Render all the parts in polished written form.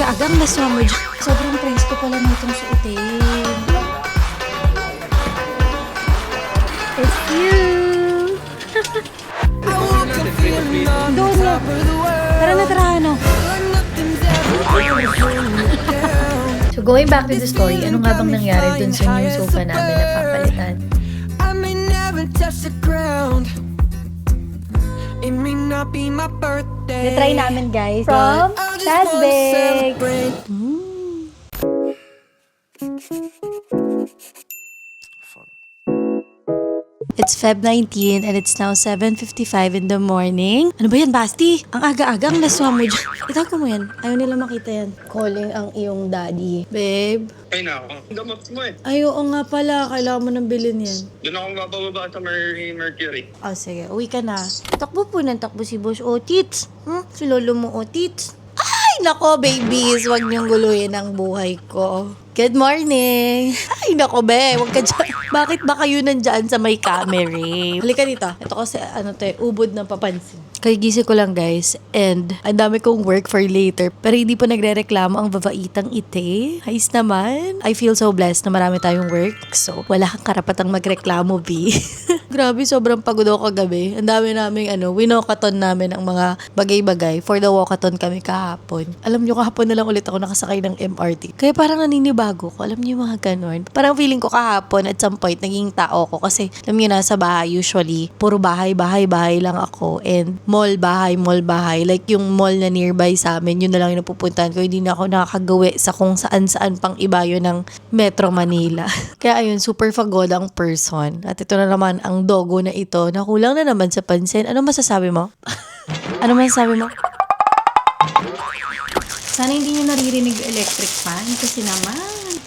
aga-agang nasama dyan. Sobrang presko pala nitong suotin. It's you! Doon na. Tara na, tara, ano? So going back to the story, ano nga bang nangyari dun sa new sofa namin na papalitan? Try namin guys. From Sazbek! It's Feb 19 and it's now 7:55 in the morning. Ano ba yan, Basti? Ang aga-agang naswa mo dyan. Itago mo yan. Ayaw nila makita yan. Calling ang iyong daddy. Babe? Ay na ako. Gamot mo eh. Ay, oo nga pala. Kailangan mo nang bilhin yan. Doon ako mabababa sa Mercury. Oh, sige. Uwi ka na. Takbo po ng takbo si Boss Otits. Si lolo mo Otits. Ay, nako, babies. Huwag niyong guluhin ang buhay ko. Good morning! Ay, nako, be. Huwag ka dyan. Bakit ba kayo nandyan sa may camera? Halika dito. Ito kasi, ubod ng papansin. Kagising ko lang, guys. And, ang dami kong work for later. Pero hindi pa nagre-reklamo ang babaitang ite. Ayos naman. I feel so blessed na marami tayong work. So, wala kang karapatang magreklamo, B. Grabe, sobrang pagod ako kagabi. Ang dami naming, winokaton namin ang mga bagay-bagay. For the walkathon kami kahapon. Alam nyo, kahapon na lang ulit ako nakasakay ng MRT. Kaya parang naninibago ko. Alam nyo yung mga ganon. Parang feeling ko kahapon at some point, naging tao ko. Kasi, alam nyo, nasa bahay usually. Puro bahay lang ako. And mall, bahay. Like yung mall na nearby sa amin, yun na lang yung napupuntahan ko. Hindi na ako nakakagawi sa kung saan-saan pang iba yun ng Metro Manila. Kaya ayun, super pagodang person. At ito na naman ang dogo na ito. Nakulang na naman sa pansin. Ano masasabi mo? Ano masasabi mo? Sana hindi nyo naririnig electric fan kasi naman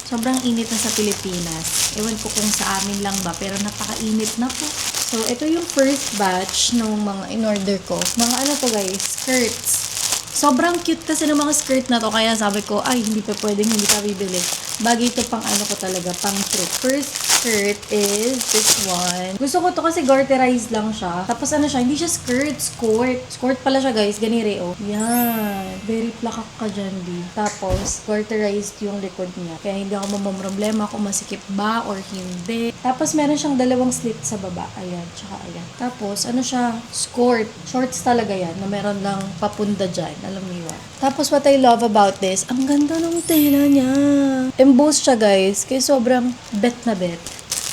sobrang init na sa Pilipinas. Ewan ko kung sa amin lang ba, pero napakainit na po. So, ito yung first batch ng mga in-order ko. Mga ano to guys, skirts. Sobrang cute kasi ng mga skirt na to, kaya sabi ko, ay, hindi pa pwedeng hindi ka bibili. Bagay ito pang ano ko talaga, pang trip. First skirt is this one. Gusto ko to kasi garterized lang siya. Tapos ano siya, hindi siya skirt, skort. Skort pala siya guys, ganire oh. Yan. Very plakak ka dyan, di. Tapos, garterized yung likod niya. Kaya hindi ako mamamroblema kung masikip ba or hindi. Tapos, meron siyang dalawang slit sa baba. Ayan, tsaka ayan. Tapos, ano siya, skort. Shorts talaga yan, na meron lang papunda dyan. Alam niyo yun. Tapos, what I love about this, ang ganda ng tela niya. Embossed siya, guys. Kaya sobrang bet na bet.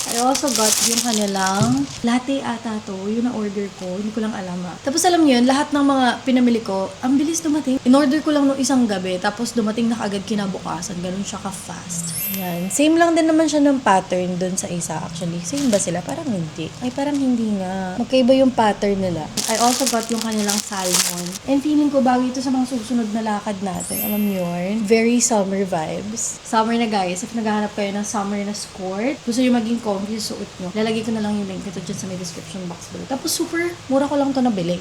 I also got yung kanilang latte ata to. Yun na order ko. Hindi ko lang alam ha. Tapos alam niyo yun, lahat ng mga pinamili ko, ang bilis dumating. In-order ko lang nung isang gabi, tapos dumating na kaagad kinabukasan. Ganun siya ka-fast. Yan. Same lang din naman siya ng pattern dun sa isa actually. Same ba sila? Parang hindi. Ay, parang hindi nga. Magkaiba yung pattern nila. I also got yung kanilang salmon. And feeling ko bago ito sa mga susunod na lakad natin. Alam niyo yun? Very summer vibes. Summer na guys. If naghahanap kayo ng summer na skirt, gusto nyo maging comfy sa suot nyo, lalagay ko na lang yung link ito dyan sa may description box below. Tapos super mura ko lang to nabili.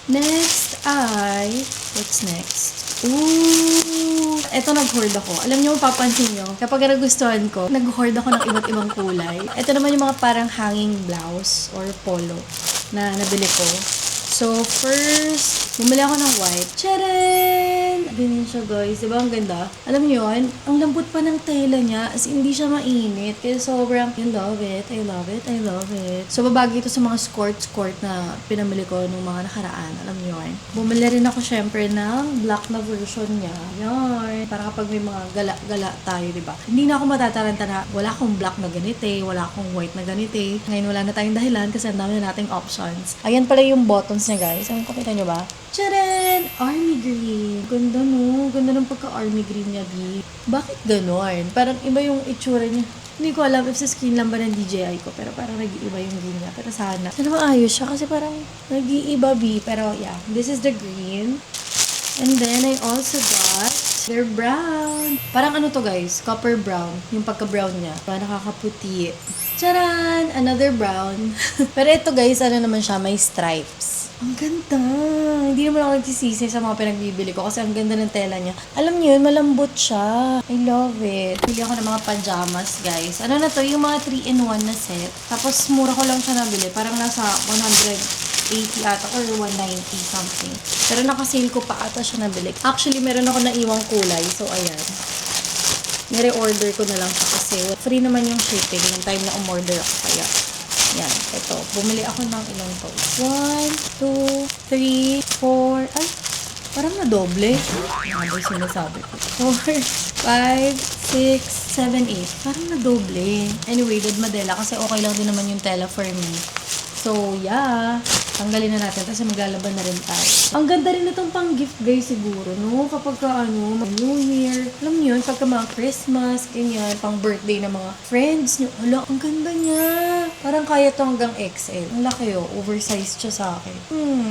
Next ay, what's next? Ooh! Ito nag-hoard ako. Alam niyo, mapapansin niyo, kapag nagustuhan ko, nag-hoard ako ng iba't ibang kulay. Ito naman yung mga parang hanging blouse or polo na nabili ko. So, first, bumili ako ng white. Tcharan! Ganyan siya, guys. Diba ang ganda? Alam niyo yun, ang lambot pa ng tela niya. As in, hindi siya mainit. Kaya sobrang, I love it. I love it. I love it. So, babagi ito sa mga skort na pinamili ko nung mga nakaraan. Alam niyo yun. Bumili rin ako, syempre, ng black na version niya. Yan. Para kapag may mga gala-gala tayo, diba? Hindi na ako matataranta na wala akong black na ganite, wala akong white na ganite. Ngayon, wala na tayong dahilan kasi ang dami na nating options. Ayan pala yung buttons niya, guys. Ang kapita nyo ba? Tcharan! Army green. Ganda, no? Ganda ng pagka-army green niya, B. Bakit ganon? Parang iba yung itsura niya. Hindi ko alam if sa skin lang ba ng DJI ko, pero parang nag-iiba yung green niya. Pero sana maayos siya kasi parang nag-iiba, B. Pero yeah, this is the green. And then I also got their brown. Parang ano to, guys? Copper brown. Yung pagka-brown niya. Parang nakakaputi. Charan! Another brown. Pero ito, guys, ano naman siya? May stripes. Ang ganda. Hindi naman ako nagsisisi sa mga pinagbibili ko kasi ang ganda ng tela niya. Alam niyo yun, malambot siya. I love it. Bili ako ng mga pajamas, guys. Ano na to? Yung mga 3-in-1 na set. Tapos, mura ko lang siya nabili. Parang nasa 180 ata or 190 something. Pero naka-sale ko pa ata siya nabili. Actually, meron ako naiwang kulay. So, ayan. Nire-order ko na lang siya kasi free naman yung shipping yung time na umorder ako. Kaya, yan. Ito. Bumili ako ng ilang to. 1, 2, 3, 4. Ay, parang na doble. Ano ba yung sinasabi ko? 4, 5, 6, 7, 8. Parang na doble. Anyway, Dad Madela kasi okay lang din naman yung tela for me. So, yeah. Tanggalin na natin kasi maglalaban na rin tayo. Ang ganda rin itong pang gift guys siguro, no? Kapag ka, New Year. Alam niyo yun, pagka mga Christmas, ganyan, pang birthday ng mga friends niyo. Ala, ang ganda niya. Parang kaya to hanggang XL. Ang laki oh, oversized siya sa akin.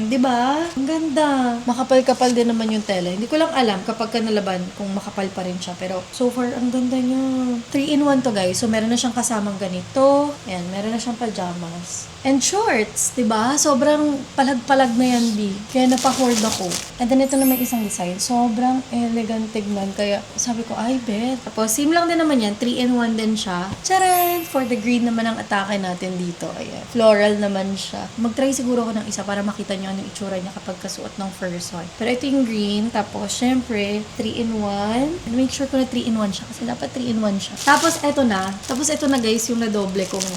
Di ba? Ang ganda. Makapal-kapal din naman yung tela. Hindi ko lang alam kapag ka nalaban kung makapal pa rin siya. Pero so far, ang ganda niya. 3-in-1 to guys. So, meron na siyang kasamang ganito. Ayan, meron na siyang pajamas. And shorts, diba? Sobrang palag-palag na yan, B. Kaya napa-hoard ako. And then, ito na may isang design. Sobrang elegant tignan. Kaya, sabi ko, ay, bet. Tapos, same lang din naman yan. 3-in-1 din siya. Charan! For the green naman ang atake natin dito. Ayan. Floral naman siya. Mag-try siguro ako ng isa para makita nyo anong itsura niya kapag kasuot ng first one. Pero ito yung green. Tapos, syempre, 3-in-1. And make sure ko na 3-in-1 siya. Kasi dapat 3-in-1 siya. Tapos, ito na. Guys, yung nadoble kong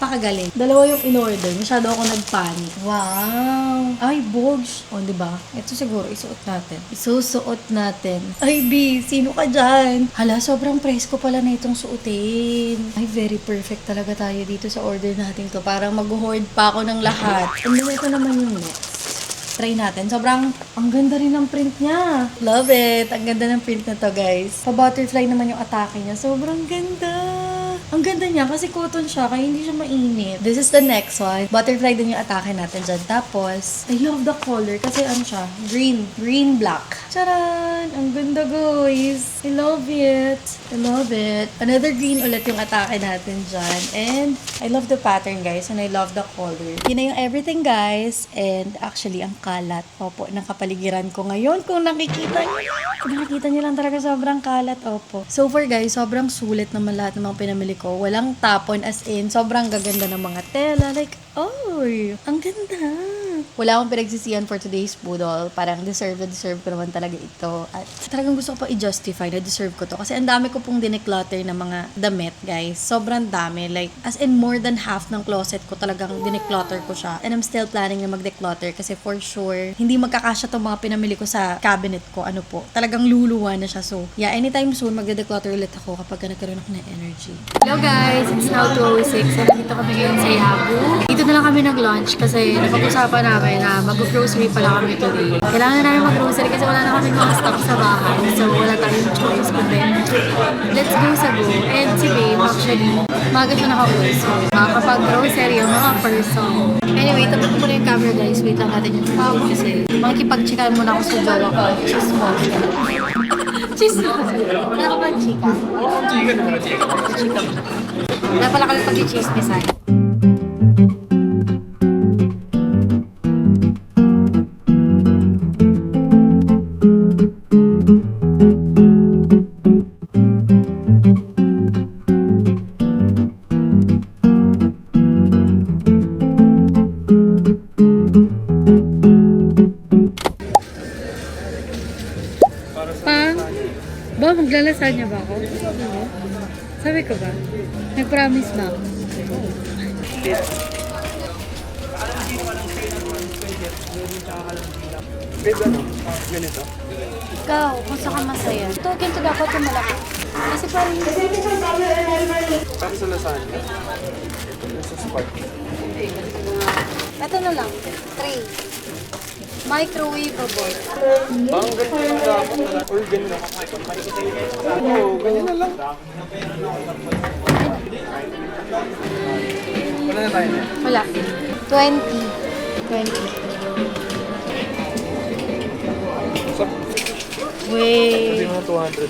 pakagaling. Dalawa yung in-order. Masyado ako nagpanic. Wow! Ay, bogs! O, diba? Ito siguro, isuot natin. Isusuot natin. Ay, B, sino ka dyan? Hala, sobrang presko pala na itong suotin. Ay, very perfect talaga tayo dito sa order natin to. Parang mag-hoard pa ako ng lahat. And then, ito naman yung next. Try natin. Sobrang, ang ganda rin ng print niya. Love it. Ang ganda ng print na to, guys. Pa-butterfly naman yung atake niya. Sobrang ganda. Ang ganda niya kasi cotton siya kaya hindi siya mainit. This is the next one. Butterfly din yung atake natin dyan. Tapos, I love the color kasi ano siya? Green. Green black. Charan! Ang ganda, guys. I love it. I love it. Another green ulit yung atake natin dyan. And I love the pattern, guys. And I love the color. Yun na yung everything, guys. And actually, ang kalat. Opo, ng kapaligiran ko ngayon. Kung nakikita niyo lang. Kung nakikita niyo lang talaga sobrang kalat. Opo. So far, guys, sobrang sulit naman lahat ng mga pinamili ko. Walang tapon as in. Sobrang gaganda ng mga tela. Like, oh, ang ganda. Wala akong pinagsisihan for today's poodle. Parang deserve ko naman talaga ito. At talagang gusto ko pa i-justify na deserve ko to. Kasi ang dami ko pong dineclutter na mga damit, guys. Sobrang dami. Like, as in more than half ng closet ko talagang dineclutter ko siya. And I'm still planning na mag-declutter kasi for sure, hindi magkakasya tong mga pinamili ko sa cabinet ko. Ano po, talagang luluwa na siya. So, yeah, anytime soon, magde-declutter ulit ako kapag nagkaroon ako ng energy. Hello guys! It's now 2:06. So, nandito kami ngayon sa Yabu. Dito na lang kami nag-lunch kasi napag-usapan namin na mag-grocery pala kami today. Kailangan na namin mag-grocery kasi wala na kami mga stock sa bahay. So, wala tayong choice kundi let's go sa Go. And si Babe, actually, maga siya nakauwi. So, makakapag-grocery yung mga person. Anyway, tapos ko muna yung camera guys. Wait lang natin yung tao kasi makikipag-chikahan muna ako sa jowa ko. Chismos. Chismos. Wala ka bang chika? Chika. Wala pala kami pag-chismisan. Ba, maglalasanya ba ako? Sabi ko ba? Nag-promise ba ako? Ganito. Ikaw, kung saan ka masaya? Ito, ganito dapat yung malaki. Kasi parang Para sa lasagna. Sa spark. ito na lang. 3. Microwavable. Bang ganito lang dapat. Or ganito. Oo, ganyan na lang. Wala na tayo na. Wala. 20. So, Wait. mga 204.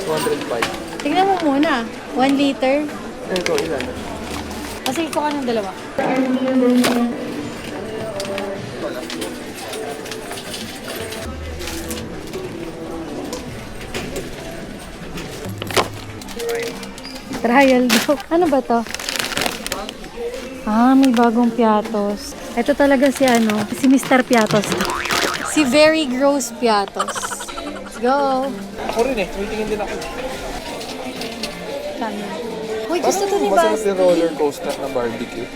205. Tingnan mo muna. 1 liter. Ito, ilan? Kasi ito ka ng dalawa. Trial daw. Ano ba to? Ah, may bagong piatos. Ito talaga si si Mr. Piatos to. Si Very Gross Piatos. Let's go! Ako rin eh. May tingin din ako. Kami. Uy, gusto to ni Masarap Basti. yung roller coaster na barbecue.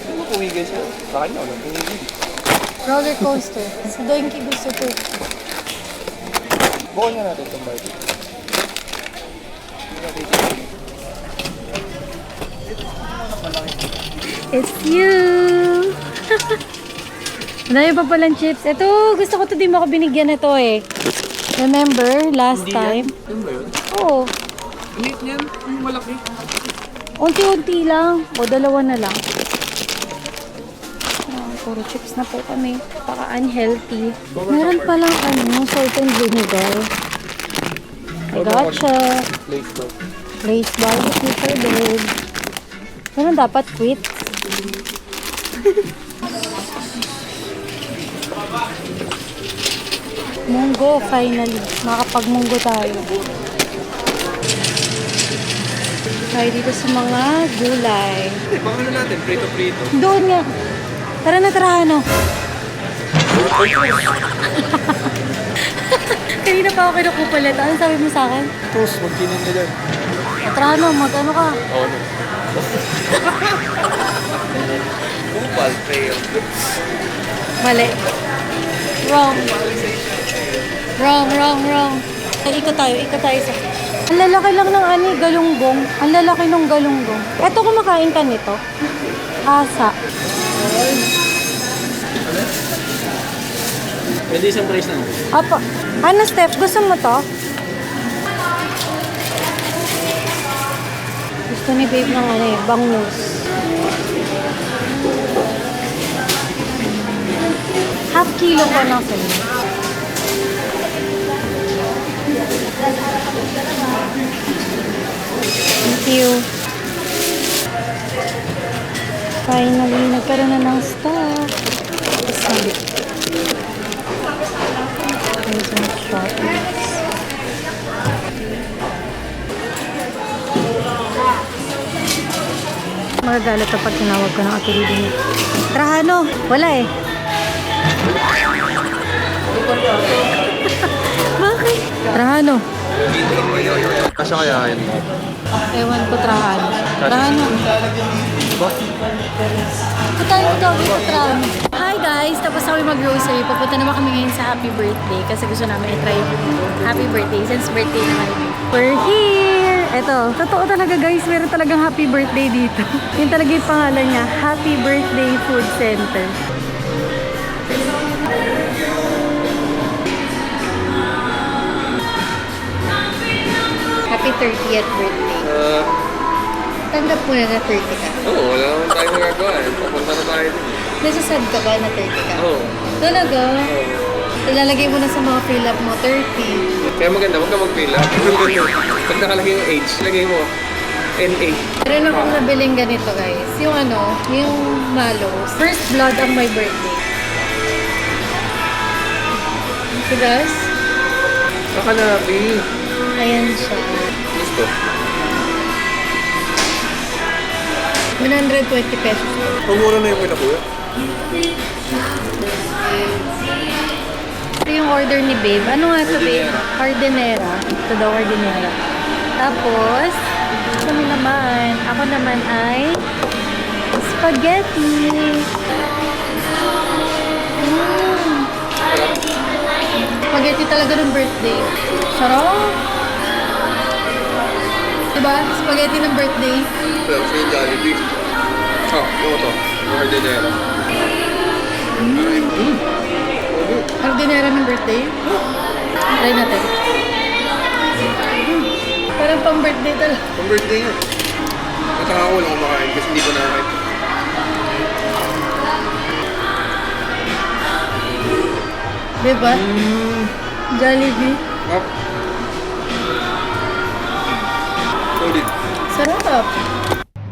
Ano pumigay siya? Sa kanya, walang pumigay. Roller coaster. Si Doinky gusto to. Bukan nga natin itong barbecue. It's you! Madami pa palang chips. Ito, gusto ko to, di mo ako binigyan ito eh. Remember, last time? Ano ba yun? Oo. Liit niyan. Yung malaki. Unti-unti lang. O, dalawa na lang. Puro chips na po kami. Baka unhealthy. Meron palang salt and vinegar. I gotcha. Lace daw. Lace barbecue for babe. Meron dapat quit. Munggo, finally. Makapag-munggo tayo. Tayo dito sa mga gulay. Eh, baka na natin. Prito-prito. Doon nga. Tara na, tara, ano? Kanina pa ako kinukupalit. Ano sabi mo sa akin? Tos, magkinin nila. Tara, ano? Mag-ano ka? Oo, no. Kupal, trail. Mali. Wrong. Wrong. Ay, ikot tayo sa... Ang lalaki lang ng galunggong. Ang lalaki ng galunggong. Eto, kumakain ka nito. Asa. Pwede isang price na. Apa. Ano, Steph? Gusto mo to? Gusto ni babe ng bangus. Half kilo ko na sa'yo. Thank you. Finally, nagkaroon na ng stock. Sabi. There's some shoppers. Magagalit pag tinawag ko ng atulid niya. Trahano, wala eh. Bakit? Trahano. Kasya kaya yun? Ewan ko, Trahano. Trahano. Ba? Ito tayo dito, Trahano. Hi guys! Tapos kami mag-grocery. Papunta naman kami ngayon sa happy birthday kasi gusto namin i-try happy birthday since birthday naman. We're here! Ito, totoo talaga guys. Meron talagang happy birthday dito. Yun talaga yung pangalan niya. Happy Birthday Food Center. Happy 30th birthday. Tanggap mo na 30 ka. Oo, wala naman tayo magagawa eh. Papunta na tayo din. Nasasad ka ba na 30 ka? Oo. Talaga? Ilalagay mo na sa mga fill up mo, 30. Kaya maganda, huwag ka magpila. Pag nakalagay yung age, lagay mo NA. Meron akong nabiling ganito guys. Yung yung Malos. First blood ang my birthday. Sigas? Kakanabi. Ayan siya. Gusto. 120 pesos. Pumura na yung pinakuya. Ito yung order ni babe. Ano nga ito babe? Ordinera. Ito daw ordinera. Tapos, kami naman. Ako naman ay spaghetti. Spaghetti talaga ng birthday. Sarap! Diba? Spaghetti ng birthday. Pero siya yung Jollibee. Ano to? Ordinera. Ordinera ng birthday. Try natin. Parang pang birthday talaga. Pang birthday nga. Nataka ko lang kumakain kasi hindi ko nakakain. Diba? Jollibee. Solid. Sarap!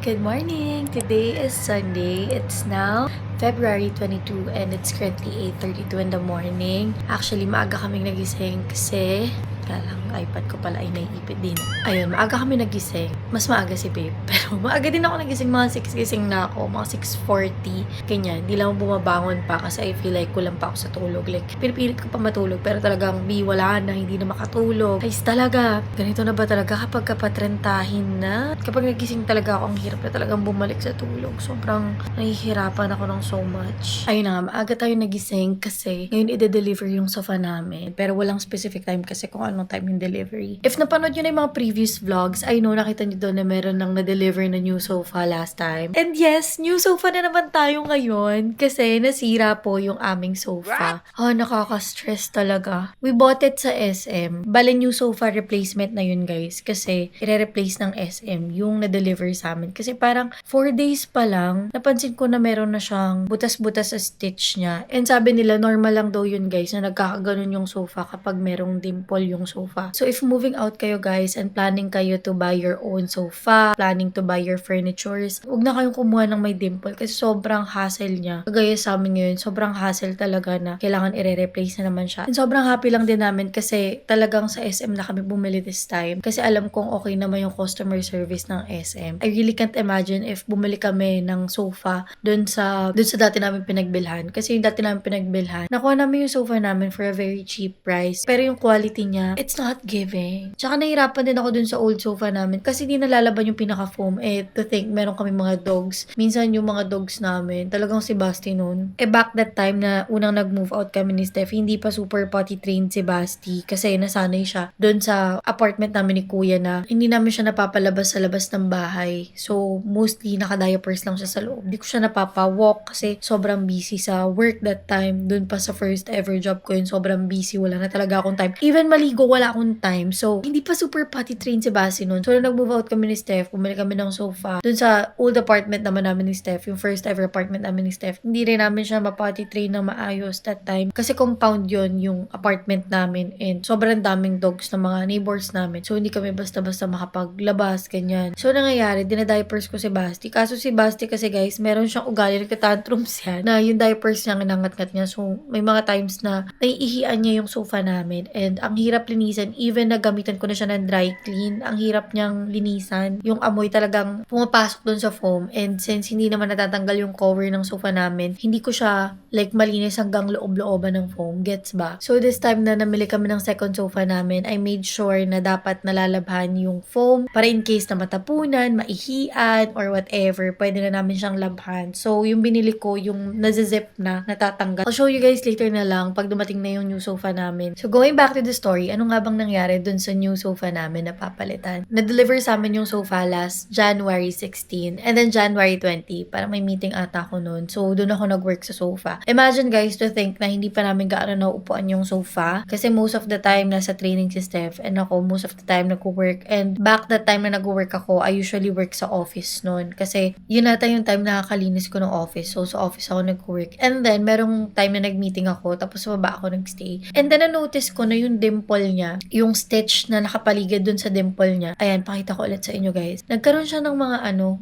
Good morning! Today is Sunday. It's now February 22 and it's currently 8:32 in the morning. Actually, maaga kaming nagising kasi lang, iPad ko pala ay naiipit din. Ayun, maaga kami nagising. Mas maaga si babe. Pero maaga din ako nagising. Mga 6 gising na ako. Mga 6:40. Ganyan. Di lang ako bumabangon pa kasi I feel like kulang pa ako sa tulog. Like, pinipilit ko pa matulog. Pero talagang wala na. Hindi na makatulog. Guys, talaga. Ganito na ba talaga kapag kapatrentahin na? Kapag nagising talaga ako, ang hirap na talagang bumalik sa tulog. Sobrang nahihirapan ako ng so much. Ayun na nga, maaga tayo nagising kasi ngayon i-deliver yung sofa namin. Pero walang specific time kasi kung anong time yung delivery. If napanood nyo na yung mga previous vlogs, I know nakita nyo doon na meron nang na-deliver na new sofa last time. And yes, new sofa na naman tayo ngayon kasi nasira po yung aming sofa. Nakaka-stress talaga. We bought it sa SM. Bale, new sofa replacement na yun, guys. Kasi i-replace ng SM yung na-deliver sa amin. Kasi parang 4 days pa lang, napansin ko na meron na siyang butas-butas sa stitch niya. And sabi nila, normal lang daw yun, guys, na nagkakaganon yung sofa kapag merong dimple yung sofa. So if moving out kayo, guys, and planning kayo to buy your own sofa, planning to buy your furnitures, huwag na kayong kumuha ng may dimple kasi sobrang hassle niya. Kagaya sa amin ngayon, sobrang hassle talaga na kailangan i-replace na naman siya. And sobrang happy lang din namin kasi talagang sa SM na kami bumili this time kasi alam kong okay naman yung customer service ng SM. I really can't imagine if bumili kami ng sofa dun sa dati namin pinagbilhan. Kasi yung dati namin pinagbilhan, nakuha namin yung sofa namin for a very cheap price. Pero yung quality niya, it's not giving. Tsaka nahirapan din ako dun sa old sofa namin kasi di nalalaban yung pinaka-foam. To think, meron kami mga dogs. Minsan yung mga dogs namin, talagang si Basti nun. Back that time na unang nag-move out kami ni Steph, hindi pa super potty trained si Basti kasi nasanay siya dun sa apartment namin ni Kuya na hindi namin siya napapalabas sa labas ng bahay. So, mostly naka-diapers lang siya sa loob. Di ko siya napapa-walk kasi sobrang busy sa work that time. Dun pa sa first ever job ko yun, sobrang busy. Wala na talaga akong time. Even maligo, wala akong time. So, hindi pa super potty trained si Basi nun. So, nung nag-move out kami ni Steph, bumili kami ng sofa. Dun sa old apartment naman namin ni Steph, yung first ever apartment namin ni Steph, hindi rin namin siya ma-potty train na maayos that time. Kasi compound yon yung apartment namin and sobrang daming dogs ng mga neighbors namin. So, hindi kami basta-basta makapaglabas, ganyan. So, nangyayari, dinadiapers ko si Basti. Kaso si Basti kasi, guys, meron siyang ugali, nagtatantrums yan, na yung diapers niya, nangangat-ngat niya. So, may mga times na naiihian niya yung sofa namin and ang hirap linisan. Even na gamitan ko na siya ng dry clean, ang hirap niyang linisan. Yung amoy talagang pumapasok dun sa foam and since hindi naman natatanggal yung cover ng sofa namin, hindi ko siya like malinis hanggang loob-looban ng foam. Gets ba? So, this time na namili kami ng second sofa namin, I made sure na dapat nalalabhan yung foam para in case na matapunan, maihian, or whatever, pwede na namin siyang labhan. So, yung binili ko, yung nazizip na, natatanggal. I'll show you guys later na lang pag dumating na yung new sofa namin. So, going back to the story, ano nga bang nangyari dun sa new sofa namin na papalitan? Na-deliver sa amin yung sofa last January 16 and then January 20. Parang may meeting ata ako nun. So, dun ako nag-work sa sofa. Imagine guys to think na hindi pa namin gaano nauupuan yung sofa kasi most of the time nasa training si Steph and ako most of the time nag-work. And back that time na nag-work ako, I usually work sa office nun kasi yun nata yung time na nakakalinis ko ng office. So, sa office ako nag-work. And then, merong time na nag-meeting ako tapos sa baba ako nag-stay. And then, na-notice ko na yung dimple niya, yung stitch na nakapaligid dun sa dimple niya. Ayan, pakita ko ulit sa inyo guys. Nagkaroon siya ng mga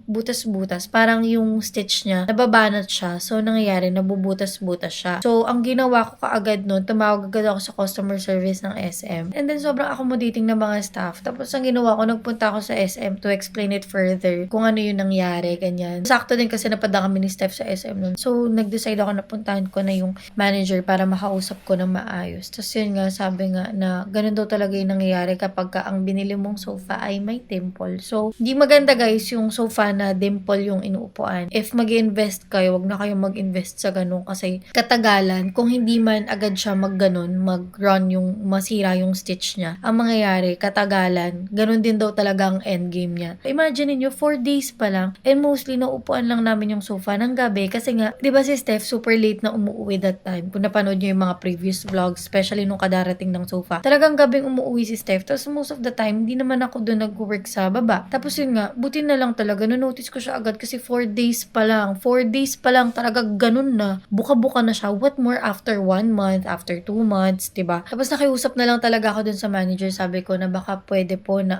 butas-butas. Parang yung stitch niya, nababanat siya. So, nangyayari, nabubutas-butas siya. So, ang ginawa ko kaagad nun, tumawag agad ako sa customer service ng SM. And then, sobrang accommodating na mga staff. Tapos, ang ginawa ko, nagpunta ako sa SM to explain it further. Kung ano yung nangyari, ganyan. Sakto din kasi napadaan kami ni Steph sa SM nun. So, nag-decide ako na puntahan ko na yung manager para makausap ko ng maayos. Tapos, yun nga, sabi nga na ganun daw talaga yung nangyayari kapag ang binili mong sofa ay may dimple. So, di maganda guys yung sofa na dimple yung inuupuan. If mag-invest kayo, wag na kayong mag-invest sa ganun kasi katagalan, kung hindi man agad siya mag-ganon, mag-run yung masira yung stitch niya, ang mangyayari, katagalan, ganun din daw talaga ang endgame niya. Imagine niyo 4 days pa lang and mostly nauupuan lang namin yung sofa ng gabi kasi nga, di ba si Steph super late na umuwi that time. Kung napanood niyo yung mga previous vlogs, especially nung kadarating ng sofa, talagang gabing umuwi si Steph. Tapos most of the time, hindi naman ako doon nag-work sa baba. Tapos yun nga, buti na lang talaga, no-notice ko siya agad kasi 4 days pa lang. 4 days pa lang talaga ganun na. Buka-buka na siya. What more after 1 month, after 2 months, diba? Tapos nakiusap na lang talaga ako dun sa manager. Sabi ko na baka pwede po na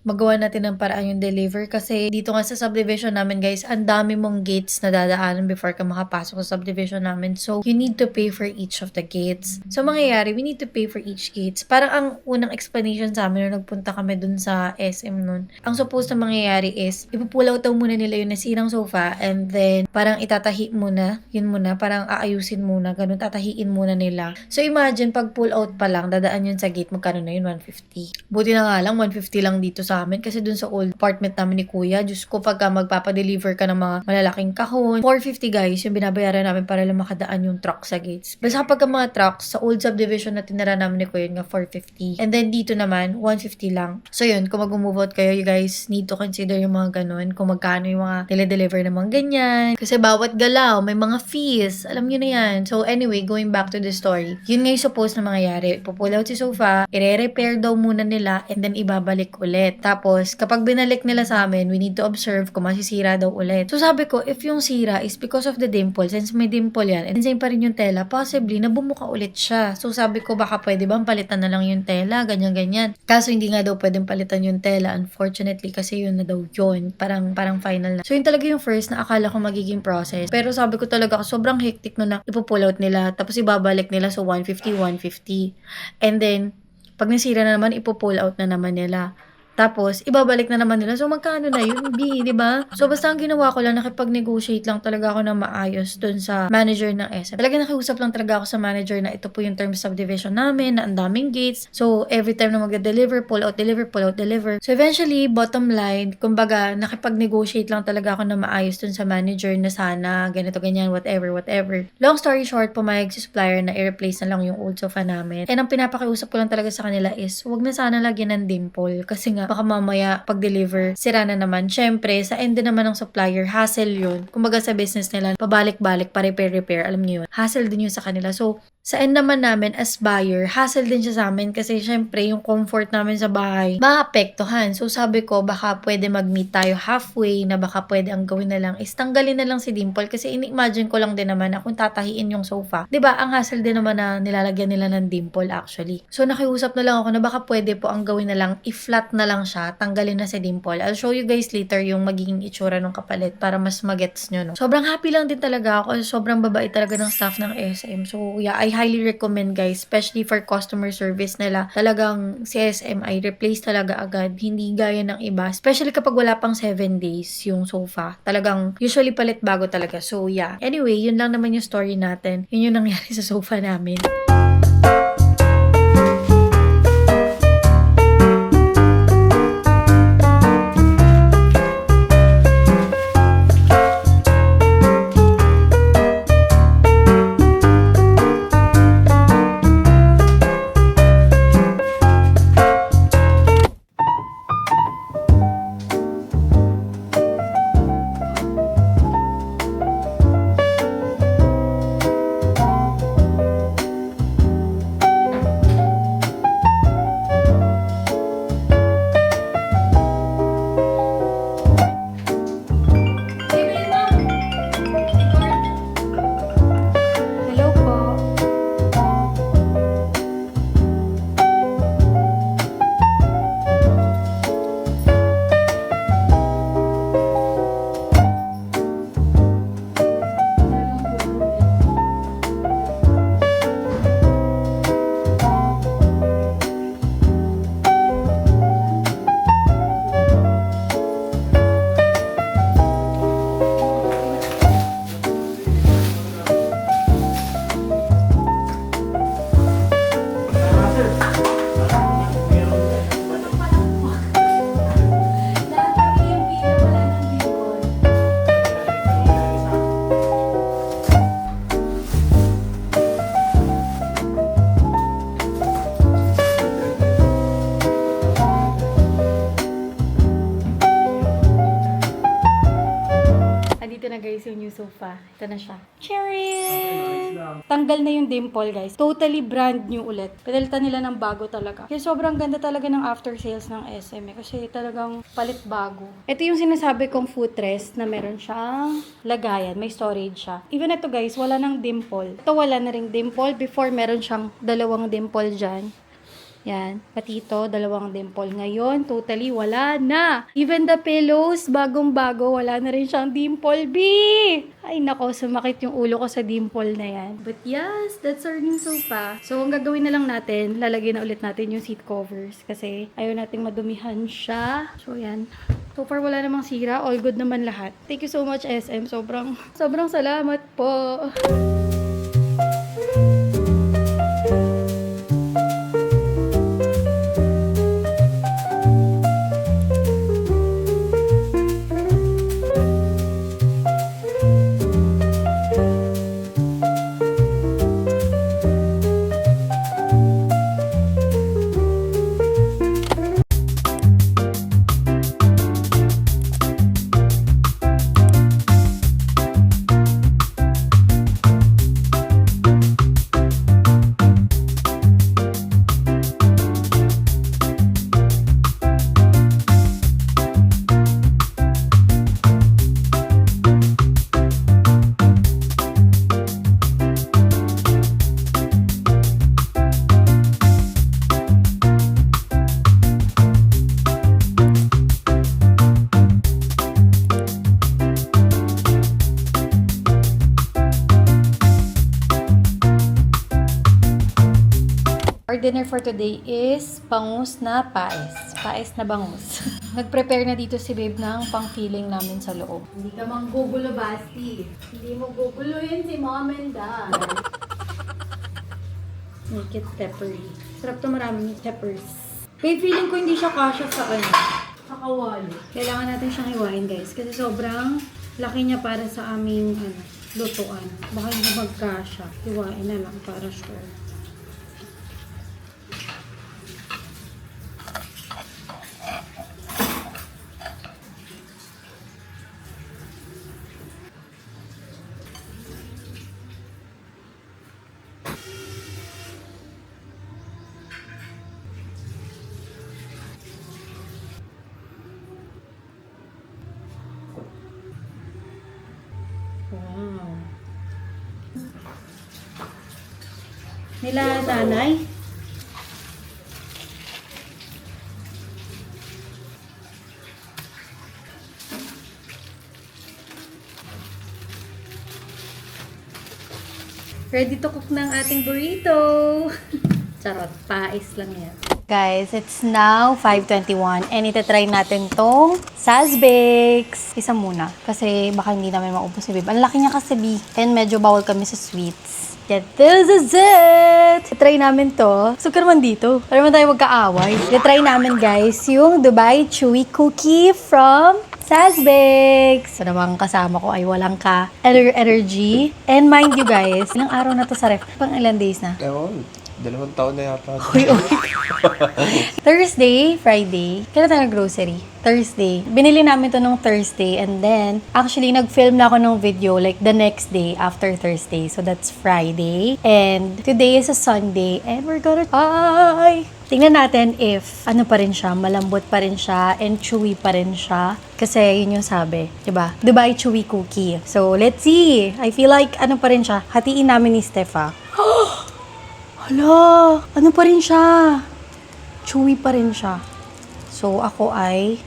magawa natin ng paraan yung deliver kasi dito nga sa subdivision namin guys, ang dami mong gates na dadaanan before ka makapasok sa subdivision namin. So, you need to pay for each of the gates. So, mangyayari, we need to pay for each gates. Parang ang unang explanation sa amin nung nagpunta kami dun sa SM nun, ang supposed na mangyayari is, ipupull out daw muna nila yung nasirang sofa and then parang itatahi muna, yun muna, parang aayusin muna, ganun, tatahiin muna nila. So, imagine, pag pull out pa lang, dadaan yun sa gate, magkano na yun? 150. Buti na nga lang, 150 lang dito sa amin kasi dun sa old apartment namin ni Kuya, Diyos ko, pagka magpapadeliver ka ng mga malalaking kahon, 450 guys, yung binabayaran namin para lang makadaan yung truck sa gates. Basta pagka mga trucks, sa old subdivision na tinira namin ni Kuya, nga 450. And then dito naman, 150 lang. So yun, kung mag-move out kayo, you guys need to consider yung mga ganun, kung magkano yung mga tele-deliver na mga ganyan. Kasi bawat galaw, may mga fees. Alam nyo na yan. So anyway, going back to the story, yun nga yung supposed na mangyayari. Pupull out si sofa, i-repair daw muna nila, and then ibabalik ulit. Tapos, kapag binalik nila sa amin, we need to observe kung masisira daw ulit. So sabi ko, if yung sira is because of the dimple, since may dimple yan, and same pa rin yung tela, possibly, nabumuka ulit siya. So sabi ko, baka pwede bang palitan na lang yung tela, ganyan-ganyan. Kaso hindi nga daw pwedeng palitan yung tela, unfortunately, kasi yun na daw yun. Parang final na. So yun talaga yung first na akala ko magiging process. Pero sabi ko talaga, sobrang hectic no na ipupull out nila, tapos ibabalik nila, so 150. And then, pag nasira na naman, ipupull out na naman nila. Tapos, ibabalik na naman nila. So, magkano na yun? Di ba? So, basta ang ginawa ko lang, nakipag-negotiate lang talaga ako na maayos dun sa manager ng SM. Talaga nakiusap lang talaga ako sa manager na ito po yung terms of division namin, na ang daming gates. So, every time na magde-deliver, pull out, deliver, pull out, deliver. So, eventually, bottom line, kumbaga, nakipag-negotiate lang talaga ako na maayos dun sa manager na sana, ganito, ganyan, whatever. Long story short, pumayag si supplier na i-replace na lang yung old sofa namin. And ang pinapakiusap ko lang talaga sa kanila is, wag na sana lagyan ng dimple. Kasi nga, baka mamaya pag-deliver, sira na naman. Syempre, sa end naman ng supplier, hassle yun. Kumbaga sa business nila, pabalik-balik, pa-repair, alam niyo yun. Hassle din yun sa kanila. So, sa end naman namin as buyer, hassle din siya sa amin kasi syempre yung comfort namin sa bahay maapektuhan. So sabi ko baka pwede mag-meet tayo halfway na baka pwede ang gawin na lang is tanggalin na lang si Dimple kasi ini-imagine ko lang din naman na kung tatahiin yung sofa. 'Di ba? Ang hassle din naman na nilalagyan nila ng Dimple actually. So nakiusap na lang ako na baka pwede po ang gawin na lang i-flat na lang siya, tanggalin na si Dimple. I'll show you guys later yung magiging itsura ng kapalit para mas magets nyo, no? Sobrang happy lang din talaga ako. Sobrang babae talaga ng staff ng SM. So yeah, I highly recommend guys, especially for customer service nila. Talagang si SM ay replace talaga agad. Hindi gaya ng iba. Especially kapag wala pang 7 days yung sofa. Talagang usually palit bago talaga. So yeah. Anyway, yun lang naman yung story natin. Yun yung nangyari sa sofa namin. Andito na guys yung new sofa. Ito na siya. Cheers! Tanggal na yung dimple guys. Totally brand new ulit. Pinalitan nila ng bago talaga. Kaya sobrang ganda talaga ng after sales ng SM kasi talagang palit bago. Ito yung sinasabi kong footrest na meron siyang lagayan. May storage siya. Even ito guys, wala ng dimple. Ito wala na ring dimple. Before meron siyang dalawang dimple dyan. Yan. Pati ito, 2 dimple. Ngayon, totally wala na. Even the pillows, bagong-bago, wala na rin siyang dimple, B! Ay, nako, sumakit yung ulo ko sa dimple na yan. But yes, that's our new sofa. So, ang gagawin na lang natin, lalagyan na ulit natin yung seat covers kasi ayaw nating madumihan siya. So, yan. So far, wala namang sira. All good naman lahat. Thank you so much, SM. Sobrang salamat po. Our dinner for today is bangus na paes. Paes na bangus. Nag-prepare na dito si babe ng pang-filling namin sa loob. Hindi ka manggugulo, Basti. Hindi mo guguluhin si mom and dad. Make it peppery. Sarap to, maraming peppers. Babe, feeling ko hindi siya kasha sa sa kawali. Kailangan natin siyang hiwain, guys. Kasi sobrang laki niya para sa aming lutuan. Baka hindi magkasya. Hiwain na lang para sure. Wow. Nila nanay. Ready to cook ng ating burrito. Charot, pais lang yan. Guys, it's now 5:21 and itatry natin tong Sazbakes. Isa muna kasi baka hindi namin maubos ni babe. Ang laki niya kasi, B. And medyo bawal kami sa sweets. Yeah, this is it! Itry namin to. So, naman dito. Para naman tayo magkaaway. Itry namin, guys, yung Dubai Chewy Cookie from Sazbakes. So, namang kasama ko ay walang energy. And mind you, guys, ilang araw na to sa ref? Pang ilang days na? Ewan, 2 taon na yata. Uy. Thursday, Friday. Kailan tayo grocery? Thursday. Binili namin to nung Thursday and then, actually, nag-film na ako ng video like the next day after Thursday. So, that's Friday. And today is a Sunday and we're gonna try! Tingnan natin if ano pa rin siya, malambot pa rin siya and chewy pa rin siya. Kasi yun yung sabi, diba? Dubai Chewy Cookie. So, let's see. I feel like ano pa rin siya. Hatiin namin ni Stefa. Hala, ano pa rin siya? Chewy pa rin siya. So, ako ay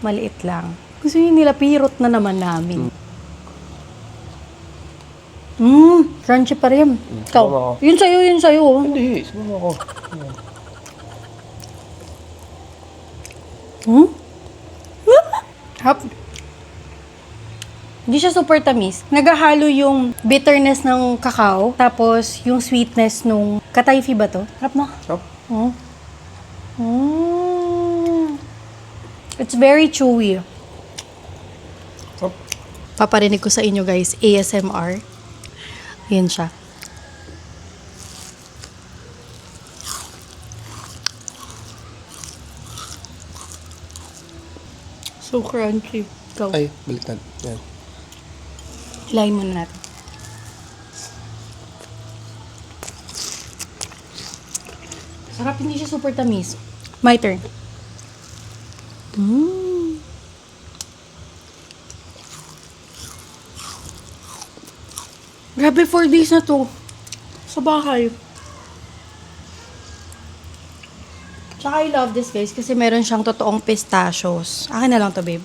maliit lang. Gusto nila pirot na naman namin. Crunchy pa rin. Ikaw, Sumama ako. yun sa'yo. Hindi, sumama ko. Hap. Hindi siya super tamis. Naghahalo yung bitterness ng kakao, tapos yung sweetness nung katayfi ba to? Harap mo. Sarap. Oh. It's very chewy. Sarap. Paparinig ko sa inyo, guys, ASMR. Yan siya. So crunchy. Go. Ay, baliktad. Yan. Hilahin muna natin. Sarap, hindi siya super tamis. My turn. Grabe, 4 days na to. Sa bahay. Tsaka I love this guys kasi meron siyang totoong pistachios. Akin na lang to, babe.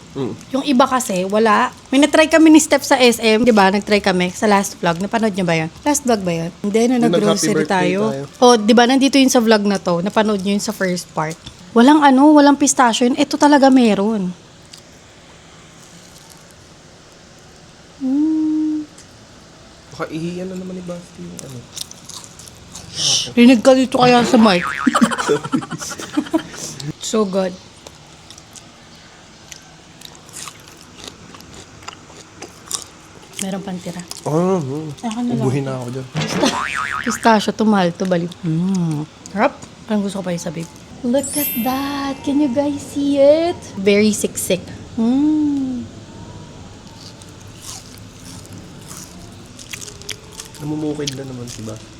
Yung iba kasi, wala. May natry kami ni Steph sa SM, di ba? Nagtry kami sa last vlog. Napanood niyo ba yun? Last vlog ba yun? Hindi, na Yung nag-grocery nag-happy birthday tayo. tayo. O, di ba? Nandito yun sa vlog na to. Napanood niyo yun sa first part. Walang pistachio yun. Ito talaga meron. Baka ihiyan na naman ni Basti yung ano. Rinig ka dito kaya sa mic. So good. Meron pang tira. Akin na lang. Ubuhin na ako dyan. Pistachio, to mahal, to baliw. Harap. Parang gusto ko pa yung sabi. Look at that. Can you guys see it? Very siksik. Namumukid na naman si Basti.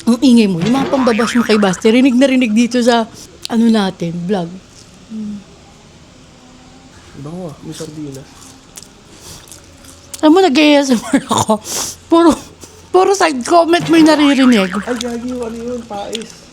Ang ingay mo. Yung mga pambabash mo kay Basti, rinig na rinig dito sa, ano natin, vlog. Bango may sardinas. Alam mo, nag-ASMR ako. Puro side comment mo yung naririnig. Ay, gagi, ano yun? Pais.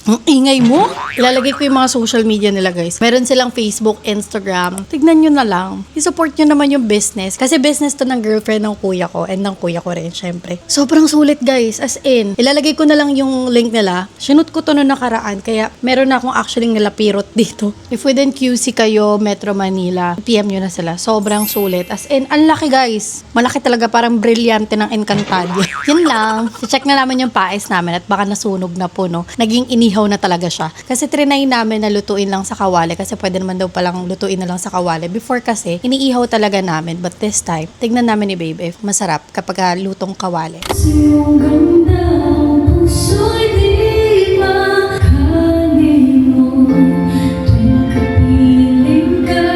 Ang ingay mo? Ilalagay ko yung mga social media nila, guys. Meron silang Facebook, Instagram. Tignan nyo na lang. I-support nyo naman yung business. Kasi business to ng girlfriend ng kuya ko and ng kuya ko rin, syempre. Sobrang sulit, guys. As in, ilalagay ko na lang yung link nila. Sinut ko to noong nakaraan. Kaya meron na akong actually nilapirot dito. If within QC kayo, Metro Manila, PM nyo na sila. Sobrang sulit. As in, ang laki, guys. Malaki talaga, parang brilyante ng Encantadia. Yun lang. I-check na naman yung pais namin at baka nasunog na po, no? Naging inihaw na talaga siya. Kasi trinay namin na lutuin lang sa kawali kasi pwede naman daw palang lutuin na lang sa kawali. Before kasi, iniihaw talaga namin. But this time, tignan namin ni Babe if masarap kapag lutong kawali. Yung ganda ng puso'y di makalimutan tuwing kapiling ka.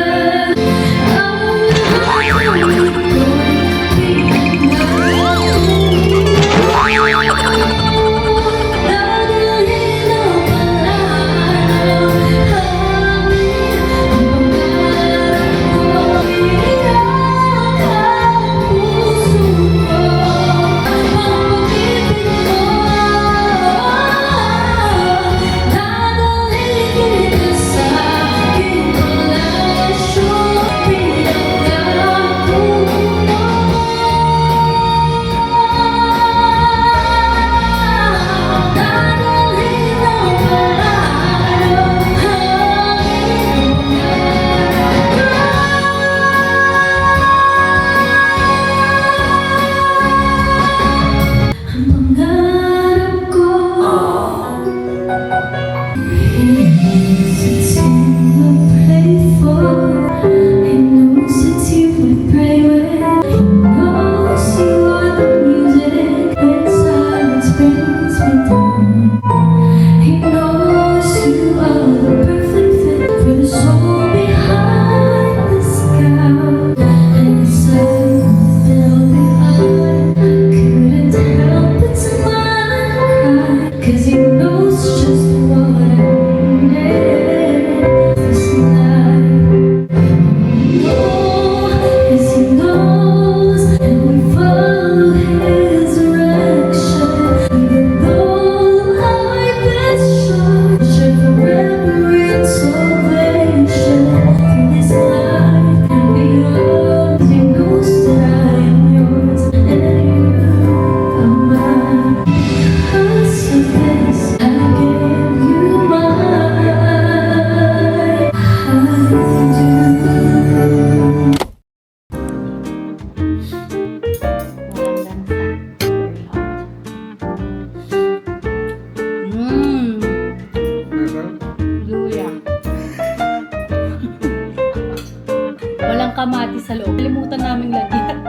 Walang kamatis sa loob. Kalimutan namin lagyan.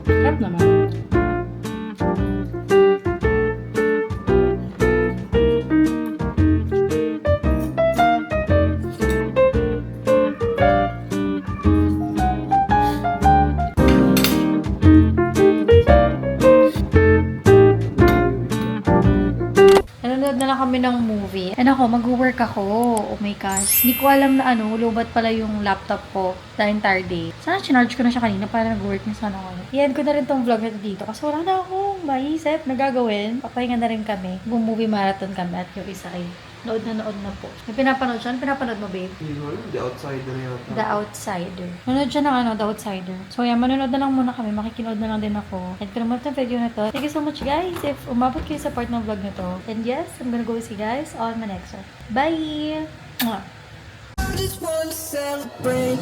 Sarap naman. Ano na Nanonood na lang kami ng movie. And ako, mag-work ako. Oh my gosh. Hindi ko alam na lubat pala yung laptop ko the entire day. Sana chinarge ko na siya kanina para nag-work na sana ako. I-end ko na rin tong vlog na dito kasi wala na akong maisip na gagawin. Papahinga na rin kami. Movie marathon kami at yung isa ay nood na po. May pinapanood siya. Ano pinapanood mo, babe? The Outsider yata. The Outsider. Manood siya ng The Outsider. So, yan. Manonood na lang muna kami. Makikinood na lang din ako. And kung naman itong video na to, thank you so much, guys. If umabot kayo sa part ng vlog na to. And yes, I'm gonna go see you guys on my next one. Bye! Mwah! I just wanna celebrate.